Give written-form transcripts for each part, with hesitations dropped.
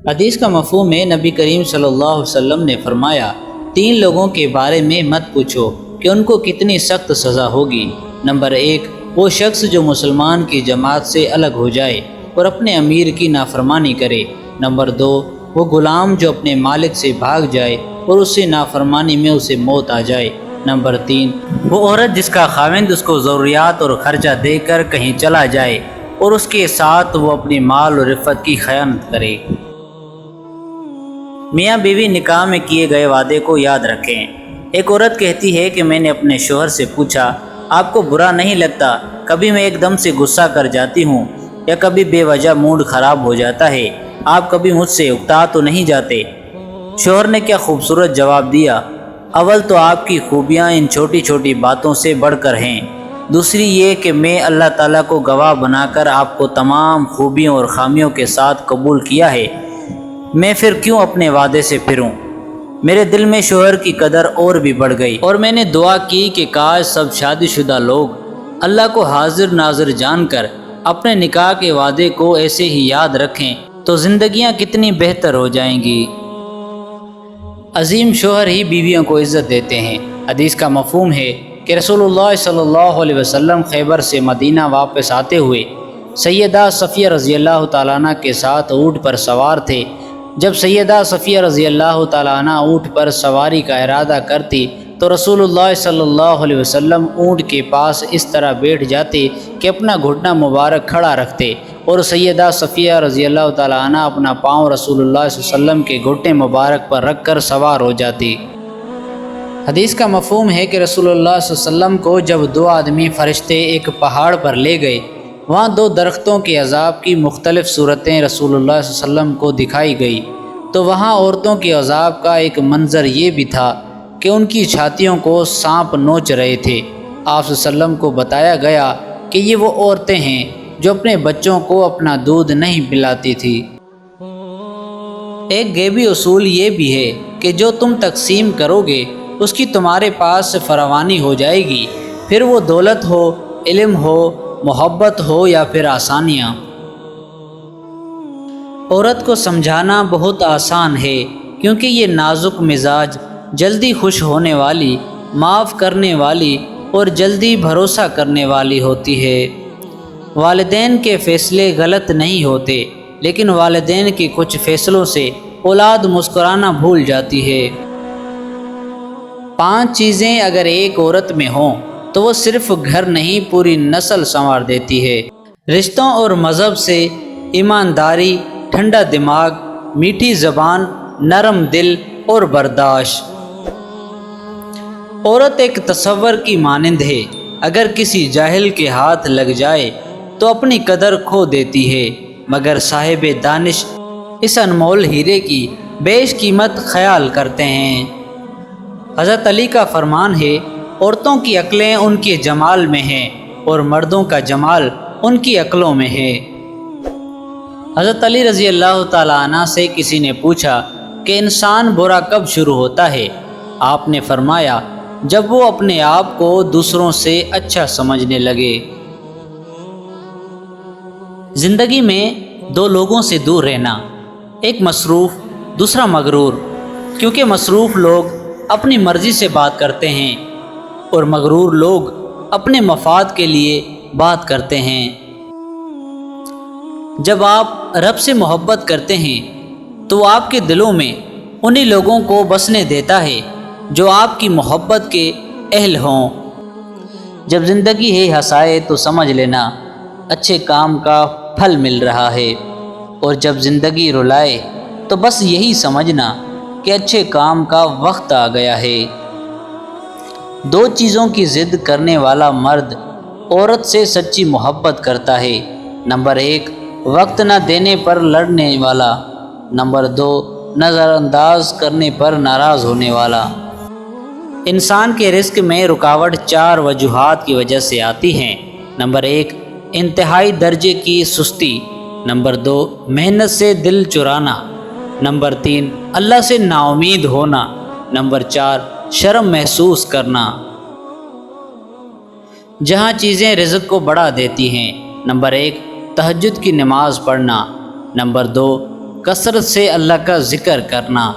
حدیث کا مفہوم ہے، نبی کریم صلی اللہ علیہ وسلم نے فرمایا، 3 لوگوں کے بارے میں مت پوچھو کہ ان کو کتنی سخت سزا ہوگی۔ نمبر 1، وہ شخص جو مسلمان کی جماعت سے الگ ہو جائے اور اپنے امیر کی نافرمانی کرے۔ نمبر 2، وہ غلام جو اپنے مالک سے بھاگ جائے اور اس سے نافرمانی میں اسے موت آ جائے۔ نمبر 3، وہ عورت جس کا خاوند اس کو ضروریات اور خرچہ دے کر کہیں چلا جائے اور اس کے ساتھ وہ اپنی مال اور عفت کی خیانت کرے۔ میاں بیوی نکاح میں کیے گئے وعدے کو یاد رکھیں۔ ایک عورت کہتی ہے کہ میں نے اپنے شوہر سے پوچھا، آپ کو برا نہیں لگتا کبھی میں ایک دم سے غصہ کر جاتی ہوں یا کبھی بے وجہ موڈ خراب ہو جاتا ہے، آپ کبھی مجھ سے اکتا تو نہیں جاتے؟ شوہر نے کیا خوبصورت جواب دیا، اول تو آپ کی خوبیاں ان چھوٹی چھوٹی باتوں سے بڑھ کر ہیں، دوسری یہ کہ میں اللہ تعالیٰ کو گواہ بنا کر آپ کو تمام خوبیوں اور خامیوں کے ساتھ قبول کیا ہے، میں پھر کیوں اپنے وعدے سے پھروں؟ میرے دل میں شوہر کی قدر اور بھی بڑھ گئی اور میں نے دعا کی کہ کاش سب شادی شدہ لوگ اللہ کو حاضر ناظر جان کر اپنے نکاح کے وعدے کو ایسے ہی یاد رکھیں تو زندگیاں کتنی بہتر ہو جائیں گی۔ عظیم شوہر ہی بیویوں کو عزت دیتے ہیں۔ حدیث کا مفہوم ہے کہ رسول اللہ صلی اللہ علیہ وسلم خیبر سے مدینہ واپس آتے ہوئے سیدہ صفیہ رضی اللہ تعالیٰ عنہ کے ساتھ اونٹ پر سوار تھے۔ جب سیدہ صفیہ رضی اللہ تعالیٰ عنہ اونٹ پر سواری کا ارادہ کرتی تو رسول اللہ صلی اللہ علیہ وسلم اونٹ کے پاس اس طرح بیٹھ جاتے کہ اپنا گھٹنا مبارک کھڑا رکھتے اور سیدہ صفیہ رضی اللہ تعالیٰ عنہ اپنا پاؤں رسول اللہ صلی اللہ علیہ وسلم کے گھٹنے مبارک پر رکھ کر سوار ہو جاتی۔ حدیث کا مفہوم ہے کہ رسول اللہ صلی اللہ علیہ وسلم کو جب 2 آدمی فرشتے ایک پہاڑ پر لے گئے، وہاں 2 درختوں کے عذاب کی مختلف صورتیں رسول اللہ صلی اللہ علیہ وسلم کو دکھائی گئی، تو وہاں عورتوں کے عذاب کا ایک منظر یہ بھی تھا کہ ان کی چھاتیوں کو سانپ نوچ رہے تھے۔ آپ صلی اللہ علیہ وسلم کو بتایا گیا کہ یہ وہ عورتیں ہیں جو اپنے بچوں کو اپنا دودھ نہیں پلاتی تھی۔ ایک غیبی اصول یہ بھی ہے کہ جو تم تقسیم کرو گے اس کی تمہارے پاس فراوانی ہو جائے گی، پھر وہ دولت ہو، علم ہو، محبت ہو یا پھر آسانیاں۔ عورت کو سمجھانا بہت آسان ہے کیونکہ یہ نازک مزاج، جلدی خوش ہونے والی، معاف کرنے والی اور جلدی بھروسہ کرنے والی ہوتی ہے۔ والدین کے فیصلے غلط نہیں ہوتے، لیکن والدین کے کچھ فیصلوں سے اولاد مسکرانا بھول جاتی ہے۔ 5 چیزیں اگر ایک عورت میں ہوں تو وہ صرف گھر نہیں پوری نسل سنوار دیتی ہے۔ رشتوں اور مذہب سے ایمانداری، ٹھنڈا دماغ، میٹھی زبان، نرم دل اور برداشت۔ عورت ایک تصور کی مانند ہے، اگر کسی جاہل کے ہاتھ لگ جائے تو اپنی قدر کھو دیتی ہے، مگر صاحب دانش اس انمول ہیرے کی بیش قیمت خیال کرتے ہیں۔ حضرت علی کا فرمان ہے، عورتوں کی عقلیں ان کے جمال میں ہیں اور مردوں کا جمال ان کی عقلوں میں ہے۔ حضرت علی رضی اللہ تعالیٰ عنہ سے کسی نے پوچھا کہ انسان برا کب شروع ہوتا ہے؟ آپ نے فرمایا، جب وہ اپنے آپ کو دوسروں سے اچھا سمجھنے لگے۔ زندگی میں 2 لوگوں سے دور رہنا، ایک مصروف، دوسرا مغرور، کیونکہ مصروف لوگ اپنی مرضی سے بات کرتے ہیں اور مغرور لوگ اپنے مفاد کے لیے بات کرتے ہیں۔ جب آپ رب سے محبت کرتے ہیں تو آپ کے دلوں میں انہی لوگوں کو بسنے دیتا ہے جو آپ کی محبت کے اہل ہوں۔ جب زندگی ہے ہنسائے تو سمجھ لینا اچھے کام کا پھل مل رہا ہے، اور جب زندگی رلائے تو بس یہی سمجھنا کہ اچھے کام کا وقت آ گیا ہے۔ 2 چیزوں کی ضد کرنے والا مرد عورت سے سچی محبت کرتا ہے۔ نمبر 1، وقت نہ دینے پر لڑنے والا۔ نمبر 2، نظر انداز کرنے پر ناراض ہونے والا۔ انسان کے رزق میں رکاوٹ 4 وجوہات کی وجہ سے آتی ہیں۔ نمبر 1، انتہائی درجے کی سستی۔ نمبر 2، محنت سے دل چرانا۔ نمبر 3، اللہ سے نا امید ہونا۔ نمبر 4، شرم محسوس کرنا۔ جہاں چیزیں رزق کو بڑھا دیتی ہیں، نمبر 1، تہجد کی نماز پڑھنا۔ نمبر 2، کثرت سے اللہ کا ذکر کرنا۔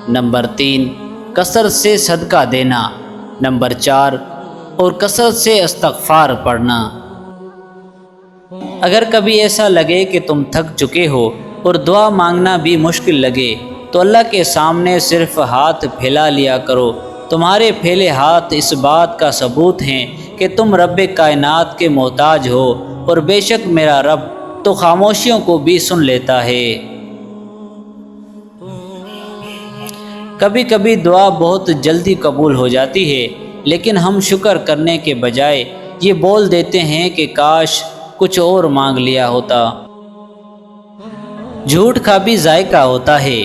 نمبر 3 کثرت سے صدقہ دینا۔ نمبر 4 اور کثرت سے استغفار پڑھنا۔ اگر کبھی ایسا لگے کہ تم تھک چکے ہو اور دعا مانگنا بھی مشکل لگے تو اللہ کے سامنے صرف ہاتھ پھیلا لیا کرو۔ تمہارے پھیلے ہاتھ اس بات کا ثبوت ہیں کہ تم رب کائنات کے محتاج ہو، اور بے شک میرا رب تو خاموشیوں کو بھی سن لیتا ہے۔ کبھی کبھی دعا بہت جلدی قبول ہو جاتی ہے، لیکن ہم شکر کرنے کے بجائے یہ بول دیتے ہیں کہ کاش کچھ اور مانگ لیا ہوتا۔ جھوٹ کا بھی ذائقہ ہوتا ہے،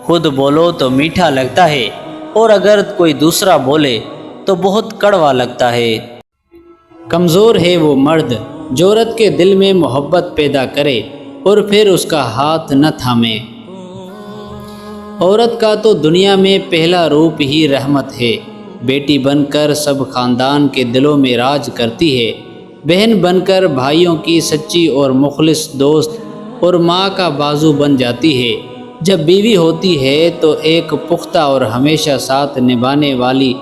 خود بولو تو میٹھا لگتا ہے، اور اگر کوئی دوسرا بولے تو بہت کڑوا لگتا ہے۔ کمزور ہے وہ مرد جو عورت کے دل میں محبت پیدا کرے اور پھر اس کا ہاتھ نہ تھامے۔ عورت کا تو دنیا میں پہلا روپ ہی رحمت ہے، بیٹی بن کر سب خاندان کے دلوں میں راج کرتی ہے، بہن بن کر بھائیوں کی سچی اور مخلص دوست اور ماں کا بازو بن جاتی ہے۔ جب بیوی ہوتی ہے تو ایک پختہ اور ہمیشہ ساتھ نبھانے والی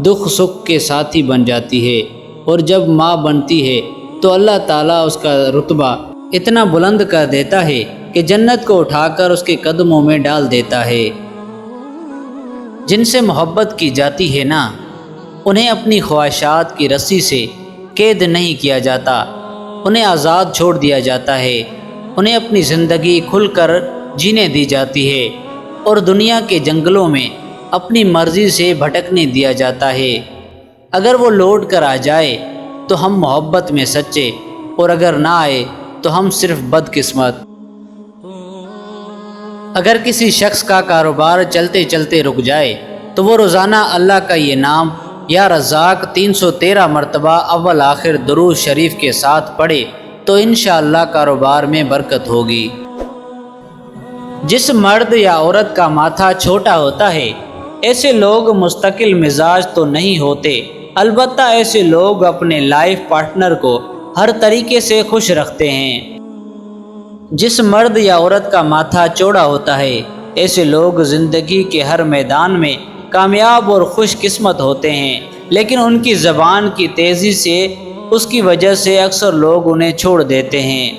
دکھ سکھ کے ساتھی بن جاتی ہے، اور جب ماں بنتی ہے تو اللہ تعالیٰ اس کا رتبہ اتنا بلند کر دیتا ہے کہ جنت کو اٹھا کر اس کے قدموں میں ڈال دیتا ہے۔ جن سے محبت کی جاتی ہے نا، انہیں اپنی خواہشات کی رسی سے قید نہیں کیا جاتا، انہیں آزاد چھوڑ دیا جاتا ہے، انہیں اپنی زندگی کھل کر جینے دی جاتی ہے، اور دنیا کے جنگلوں میں اپنی مرضی سے بھٹکنے دیا جاتا ہے۔ اگر وہ لوٹ کر آ جائے تو ہم محبت میں سچے، اور اگر نہ آئے تو ہم صرف بدقسمت۔ اگر کسی شخص کا کاروبار چلتے چلتے رک جائے تو وہ روزانہ اللہ کا یہ نام یا رزاق 313 مرتبہ اول آخر درود شریف کے ساتھ پڑھے تو انشاءاللہ کاروبار میں برکت ہوگی۔ جس مرد یا عورت کا ماتھا چھوٹا ہوتا ہے، ایسے لوگ مستقل مزاج تو نہیں ہوتے، البتہ ایسے لوگ اپنے لائف پارٹنر کو ہر طریقے سے خوش رکھتے ہیں۔ جس مرد یا عورت کا ماتھا چوڑا ہوتا ہے، ایسے لوگ زندگی کے ہر میدان میں کامیاب اور خوش قسمت ہوتے ہیں، لیکن ان کی زبان کی تیزی سے اس کی وجہ سے اکثر لوگ انہیں چھوڑ دیتے ہیں۔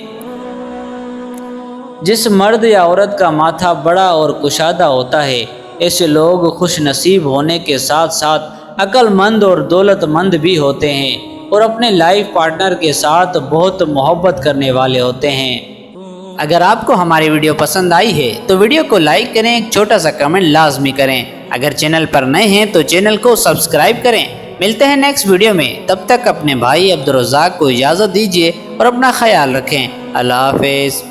جس مرد یا عورت کا ماتھا بڑا اور کشادہ ہوتا ہے، ایسے لوگ خوش نصیب ہونے کے ساتھ ساتھ عقل مند اور دولت مند بھی ہوتے ہیں، اور اپنے لائف پارٹنر کے ساتھ بہت محبت کرنے والے ہوتے ہیں۔ اگر آپ کو ہماری ویڈیو پسند آئی ہے تو ویڈیو کو لائک کریں، ایک چھوٹا سا کمنٹ لازمی کریں۔ اگر چینل پر نئے ہیں تو چینل کو سبسکرائب کریں۔ ملتے ہیں نیکسٹ ویڈیو میں، تب تک اپنے بھائی عبدالرزاق کو اجازت دیجیے اور اپنا خیال رکھیں۔ اللہ حافظ۔